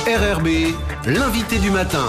RRB, l'invité du matin.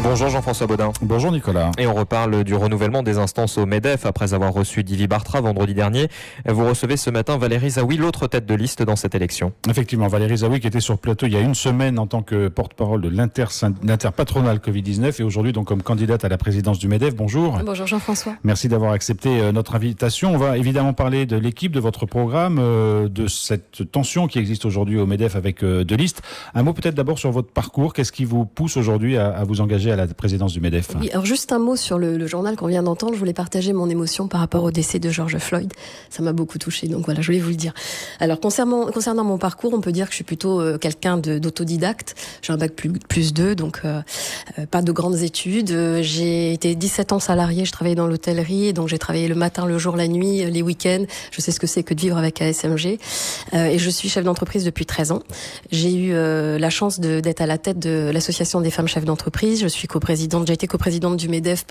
Bonjour Jean-François Baudin. Bonjour Nicolas. Et on reparle du renouvellement des instances au MEDEF après avoir reçu Divi Bartra vendredi dernier. Vous recevez ce matin Valérie Zaoui, l'autre tête de liste dans cette élection. Effectivement, Valérie Zaoui qui était sur le plateau il y a une semaine en tant que porte-parole de l'interpatronale Covid-19 et aujourd'hui donc comme candidate à la présidence du MEDEF. Bonjour. Bonjour Jean-François. Merci d'avoir accepté notre invitation. On va évidemment parler de l'équipe, de votre programme, de cette tension qui existe aujourd'hui au MEDEF avec deux listes. Un mot peut-être d'abord sur votre parcours. Qu'est-ce qui vous pousse aujourd'hui à vous engager à la présidence du MEDEF? Oui, alors juste un mot sur le journal qu'on vient d'entendre. Je voulais partager mon émotion par rapport au décès de George Floyd. Ça m'a beaucoup touchée, donc voilà, je voulais vous le dire. Alors concernant mon parcours, on peut dire que je suis plutôt quelqu'un d'autodidacte. J'ai un bac plus 2, donc pas de grandes études. J'ai été 17 ans salarié, je travaillais dans l'hôtellerie, donc j'ai travaillé le matin, le jour, la nuit, les week-ends. Je sais ce que c'est que de vivre avec ASMG. Et je suis chef d'entreprise depuis 13 ans. J'ai eu la chance d'être à la tête de l'association des femmes chefs d'entreprise. Je suis j'ai été coprésidente du MEDEF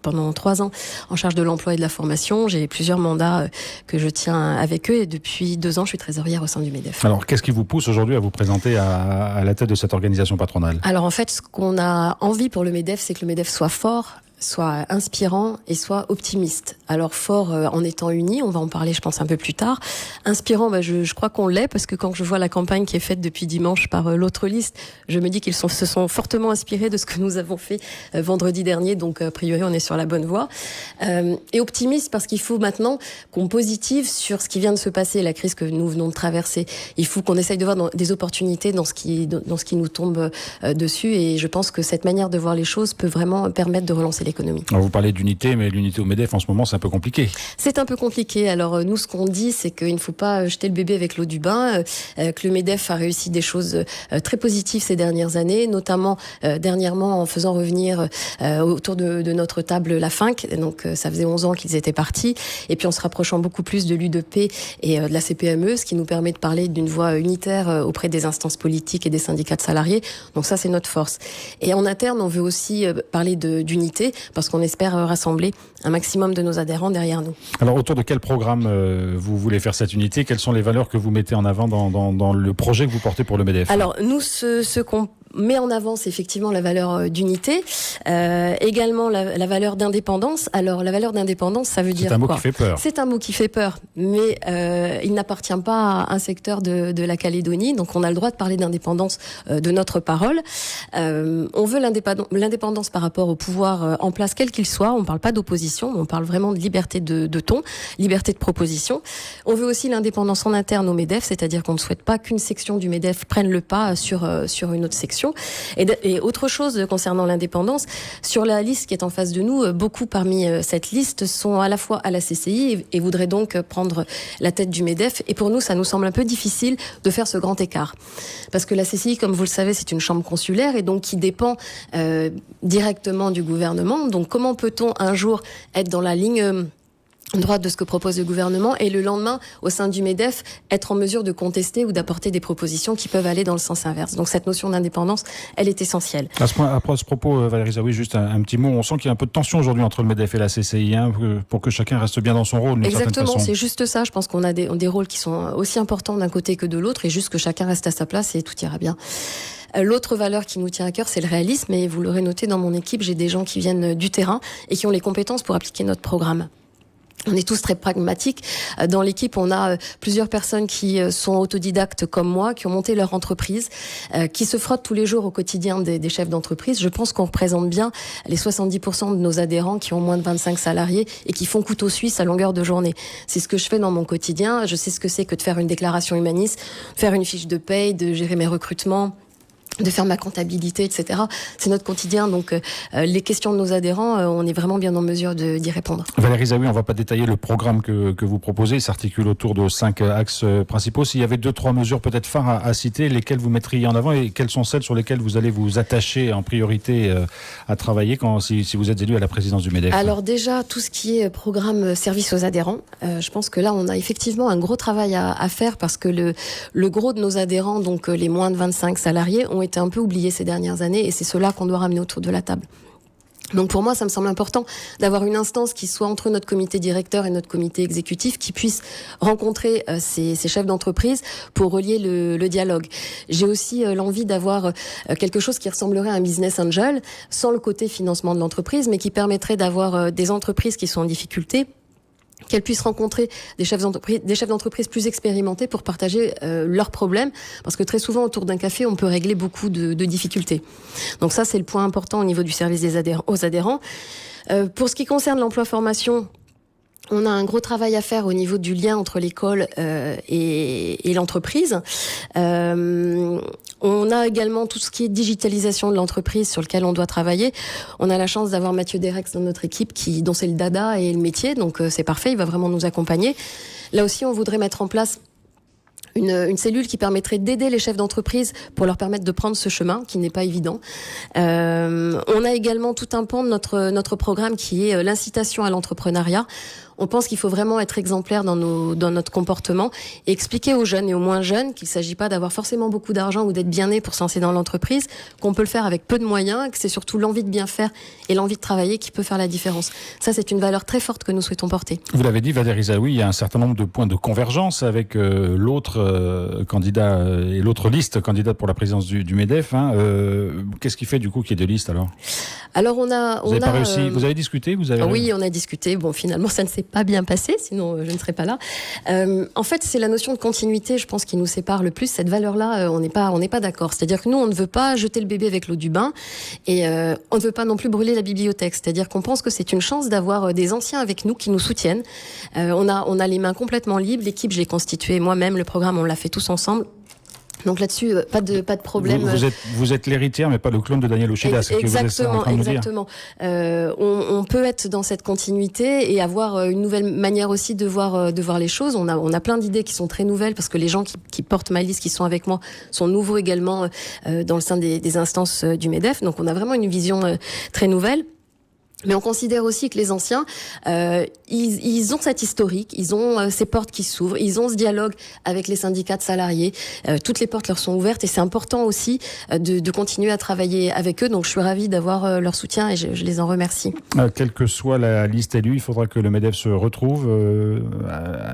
pendant 3 ans en charge de l'emploi et de la formation. J'ai plusieurs mandats que je tiens avec eux et depuis 2 ans, je suis trésorière au sein du MEDEF. Alors, qu'est-ce qui vous pousse aujourd'hui à vous présenter à la tête de cette organisation patronale? Alors en fait, ce qu'on a envie pour le MEDEF, c'est que le MEDEF soit fort, soit inspirant et soit optimiste. Alors fort en étant unis, on va en parler je pense un peu plus tard. Inspirant, je crois qu'on l'est parce que quand je vois la campagne qui est faite depuis dimanche par l'autre liste, je me dis qu'ils se sont fortement inspirés de ce que nous avons fait vendredi dernier, donc a priori on est sur la bonne voie. Et optimiste parce qu'il faut maintenant qu'on positive sur ce qui vient de se passer, la crise que nous venons de traverser. Il faut qu'on essaye de voir des opportunités dans ce qui nous tombe dessus et je pense que cette manière de voir les choses peut vraiment permettre de relancer l'économie. Alors vous parlez d'unité, mais l'unité au MEDEF en ce moment c'est un peu compliqué. C'est un peu compliqué. Alors nous, ce qu'on dit, c'est qu'il ne faut pas jeter le bébé avec l'eau du bain, que le MEDEF a réussi des choses très positives ces dernières années, notamment dernièrement en faisant revenir autour de notre table la FINC. Donc ça faisait 11 ans qu'ils étaient partis. Et puis en se rapprochant beaucoup plus de l'UDP et de la CPME, ce qui nous permet de parler d'une voix unitaire auprès des instances politiques et des syndicats de salariés. Donc ça, c'est notre force. Et en interne, on veut aussi parler d'unité, parce qu'on espère rassembler un maximum de nos adhérents derrière nous. Alors autour de quel programme vous voulez faire cette unité? Quelles sont les valeurs que vous mettez en avant dans le projet que vous portez pour le MEDEF? Alors nous, ce qu'on met en avant, c'est effectivement la valeur d'unité, également la valeur d'indépendance. Alors la valeur d'indépendance, ça veut dire quoi? C'est un mot qui fait peur. C'est un mot qui fait peur, mais il n'appartient pas à un secteur de la Calédonie, donc on a le droit de parler d'indépendance de notre parole. On veut l'indépendance par rapport au pouvoir en place, quel qu'il soit. On ne parle pas d'opposition, on parle vraiment de liberté de ton, liberté de proposition. On veut aussi l'indépendance en interne au MEDEF, c'est-à-dire qu'on ne souhaite pas qu'une section du MEDEF prenne le pas sur une autre section. Et autre chose concernant l'indépendance, sur la liste qui est en face de nous, beaucoup parmi cette liste sont à la fois à la CCI et voudraient donc prendre la tête du MEDEF. Et pour nous, ça nous semble un peu difficile de faire ce grand écart. Parce que la CCI, comme vous le savez, c'est une chambre consulaire et donc qui dépend directement du gouvernement. Donc comment peut-on un jour être dans la ligne droite de ce que propose le gouvernement et le lendemain, au sein du MEDEF, être en mesure de contester ou d'apporter des propositions qui peuvent aller dans le sens inverse. Donc cette notion d'indépendance, elle est essentielle. À ce propos, Valérie Zaoui, juste un petit mot. On sent qu'il y a un peu de tension aujourd'hui entre le MEDEF et la CCI, pour que chacun reste bien dans son rôle. Exactement, c'est juste ça. Je pense qu'on a des rôles qui sont aussi importants d'un côté que de l'autre et juste que chacun reste à sa place et tout ira bien. L'autre valeur qui nous tient à cœur, c'est le réalisme. Et vous l'aurez noté, dans mon équipe, j'ai des gens qui viennent du terrain et qui ont les compétences pour appliquer notre programme. On est tous très pragmatiques. Dans l'équipe, on a plusieurs personnes qui sont autodidactes comme moi, qui ont monté leur entreprise, qui se frottent tous les jours au quotidien des chefs d'entreprise. Je pense qu'on représente bien les 70% de nos adhérents qui ont moins de 25 salariés et qui font couteau suisse à longueur de journée. C'est ce que je fais dans mon quotidien. Je sais ce que c'est que de faire une déclaration humaniste, faire une fiche de paye, de gérer mes recrutements, de faire ma comptabilité, etc. C'est notre quotidien, donc les questions de nos adhérents, on est vraiment bien en mesure d'y répondre. Valérie Zaoui, on ne va pas détailler le programme que vous proposez, il s'articule autour de 5 axes principaux. S'il y avait 2-3 mesures peut-être phares à citer, lesquelles vous mettriez en avant et quelles sont celles sur lesquelles vous allez vous attacher en priorité à travailler si vous êtes élu à la présidence du MEDEF? Alors déjà, tout ce qui est programme service aux adhérents, je pense que là, on a effectivement un gros travail à faire parce que le gros de nos adhérents, donc les moins de 25 salariés, ont été un peu oubliés ces dernières années et c'est ceux-là qu'on doit ramener autour de la table. Donc pour moi, ça me semble important d'avoir une instance qui soit entre notre comité directeur et notre comité exécutif, qui puisse rencontrer ces chefs d'entreprise pour relier le dialogue. J'ai aussi l'envie d'avoir quelque chose qui ressemblerait à un business angel, sans le côté financement de l'entreprise, mais qui permettrait d'avoir des entreprises qui sont en difficulté, qu'elles puissent rencontrer des chefs d'entreprise plus expérimentés pour partager leurs problèmes, parce que très souvent autour d'un café on peut régler beaucoup de difficultés. Donc ça c'est le point important au niveau du service aux adhérents. Pour ce qui concerne l'emploi-formation, on a un gros travail à faire au niveau du lien entre l'école et l'entreprise. On a également tout ce qui est digitalisation de l'entreprise sur lequel on doit travailler. On a la chance d'avoir Mathieu Derex dans notre équipe dont c'est le dada et le métier, donc c'est parfait, il va vraiment nous accompagner. Là aussi, on voudrait mettre en place une cellule qui permettrait d'aider les chefs d'entreprise pour leur permettre de prendre ce chemin qui n'est pas évident. On a également tout un pan de notre programme qui est l'incitation à l'entrepreneuriat. On pense qu'il faut vraiment être exemplaire dans notre comportement et expliquer aux jeunes et aux moins jeunes qu'il ne s'agit pas d'avoir forcément beaucoup d'argent ou d'être bien né pour se lancer dans l'entreprise, qu'on peut le faire avec peu de moyens, que c'est surtout l'envie de bien faire et l'envie de travailler qui peut faire la différence. Ça, c'est une valeur très forte que nous souhaitons porter. Vous l'avez dit, Valérie Zaoui, il y a un certain nombre de points de convergence avec l'autre candidat et l'autre liste candidate pour la présidence du MEDEF. Qu'est-ce qui fait du coup qu'il y ait deux listes alors ? Alors vous avez discuté, Oui, on a discuté. Bon, finalement, ça ne s'est pas bien passé, sinon je ne serais pas là. En fait, c'est la notion de continuité, je pense, qui nous sépare le plus. Cette valeur-là, on n'est pas d'accord. C'est-à-dire que nous, on ne veut pas jeter le bébé avec l'eau du bain et on ne veut pas non plus brûler la bibliothèque. C'est-à-dire qu'on pense que c'est une chance d'avoir des anciens avec nous qui nous soutiennent. On a les mains complètement libres. L'équipe, je l'ai constituée moi-même. Le programme, on l'a fait tous ensemble. Donc là-dessus, pas de problème. Vous êtes l'héritière, mais pas le clone de Daniel Ocheda. Exactement. On peut être dans cette continuité et avoir une nouvelle manière aussi de voir les choses. On a plein d'idées qui sont très nouvelles parce que les gens qui portent ma liste, qui sont avec moi, sont nouveaux également dans le sein des instances du MEDEF. Donc on a vraiment une vision très nouvelle. Mais on considère aussi que les anciens, ils ont cet historique, ils ont ces portes qui s'ouvrent, ils ont ce dialogue avec les syndicats de salariés. Toutes les portes leur sont ouvertes et c'est important aussi de continuer à travailler avec eux. Donc je suis ravie d'avoir leur soutien et je les en remercie. Quelle que soit la liste élue, il faudra que le MEDEF se retrouve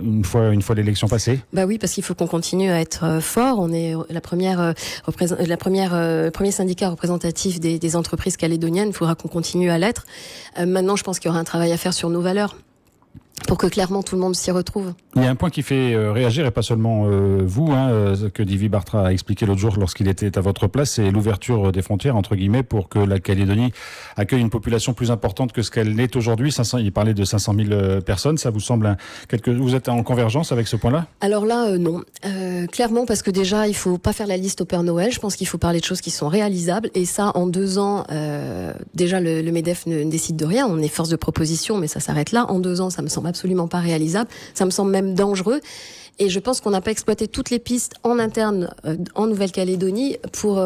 une fois l'élection passée. Bah oui, parce qu'il faut qu'on continue à être fort. On est le premier syndicat représentatif des entreprises calédoniennes. Il faudra qu'on continue à l'être. Maintenant, je pense qu'il y aura un travail à faire sur nos valeurs pour que clairement tout le monde s'y retrouve. Il y a un point qui fait réagir, et pas seulement vous, que Divi Bartra a expliqué l'autre jour lorsqu'il était à votre place, c'est l'ouverture des frontières, entre guillemets, pour que la Calédonie accueille une population plus importante que ce qu'elle est aujourd'hui. Il parlait de 500 000 personnes, ça vous semble vous êtes en convergence avec ce point-là ? Alors là, non. Clairement, parce que déjà, il faut pas faire la liste au Père Noël. Je pense qu'il faut parler de choses qui sont réalisables. Et ça, en 2 ans, déjà, le MEDEF ne décide de rien. On est force de proposition, mais ça s'arrête là. En 2 ans, ça me semble absolument pas réalisable. Ça me semble même dangereux. Et je pense qu'on n'a pas exploité toutes les pistes en interne en Nouvelle-Calédonie pour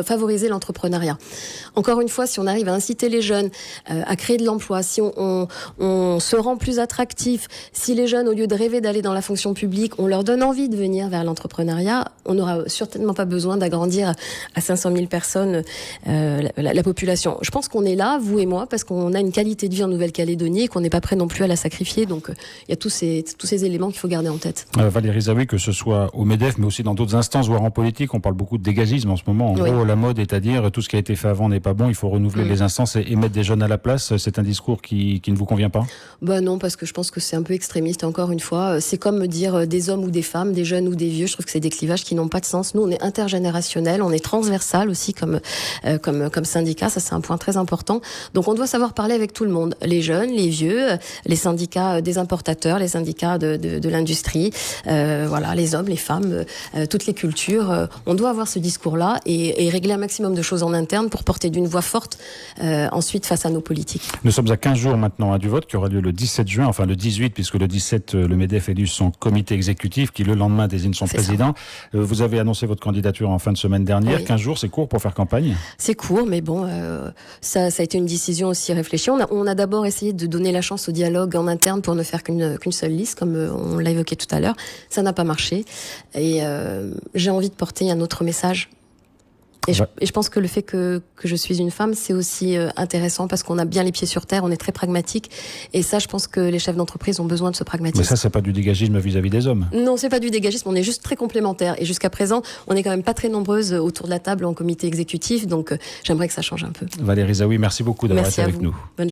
favoriser l'entrepreneuriat. Encore une fois, si on arrive à inciter les jeunes à créer de l'emploi, si on se rend plus attractif, si les jeunes, au lieu de rêver d'aller dans la fonction publique, on leur donne envie de venir vers l'entrepreneuriat, on n'aura certainement pas besoin d'agrandir à 500 000 personnes la population. Je pense qu'on est là, vous et moi, parce qu'on a une qualité de vie en Nouvelle-Calédonie et qu'on n'est pas prêt non plus à la sacrifier. Donc il y a tous ces éléments qu'il faut garder en tête. Valérie Zaoui, que ce soit au MEDEF, mais aussi dans d'autres instances, voire en politique, on parle beaucoup de dégagisme en ce moment. En gros, la mode est à dire tout ce qui a été fait avant n'est pas bon, il faut renouveler les instances et mettre des jeunes à la place. C'est un discours qui ne vous convient pas ? Bah non, parce que je pense que c'est un peu extrémiste. Encore une fois, c'est comme me dire des hommes ou des femmes, des jeunes ou des vieux. Je trouve que c'est des clivages qui n'ont pas de sens. Nous, on est intergénérationnel, on est transversal aussi comme syndicat. Ça, c'est un point très important. Donc, on doit savoir parler avec tout le monde. Les jeunes, les vieux, les syndicats des importateurs, les syndicats de l'industrie, les hommes, les femmes, toutes les cultures. On doit avoir ce discours-là et régler un maximum de choses en interne pour porter d'une voix forte ensuite face à nos politiques. Nous sommes à 15 jours maintenant du vote qui aura lieu le 17 juin, enfin le 18, puisque le 17, le MEDEF élit son comité exécutif qui le lendemain désigne son président. Vous avez annoncé votre candidature en fin de semaine dernière. Oui. 15 jours, c'est court pour faire campagne ? C'est court, mais bon, ça a été une décision aussi réfléchie. On a d'abord essayé de donner la chance au dialogue en interne pour ne faire qu'une seule liste, comme on l'a évoqué tout à l'heure. Ça n'a pas marché et j'ai envie de porter un autre message. Et je pense que le fait que je suis une femme, c'est aussi intéressant parce qu'on a bien les pieds sur terre, on est très pragmatique. Et ça, je pense que les chefs d'entreprise ont besoin de ce pragmatisme. Mais ça, c'est pas du dégagisme vis-à-vis des hommes. Non, c'est pas du dégagisme, on est juste très complémentaires. Et jusqu'à présent, on est quand même pas très nombreuses autour de la table en comité exécutif, donc j'aimerais que ça change un peu. Valérie Zaoui, merci beaucoup d'avoir été avec vous. nous. Bonne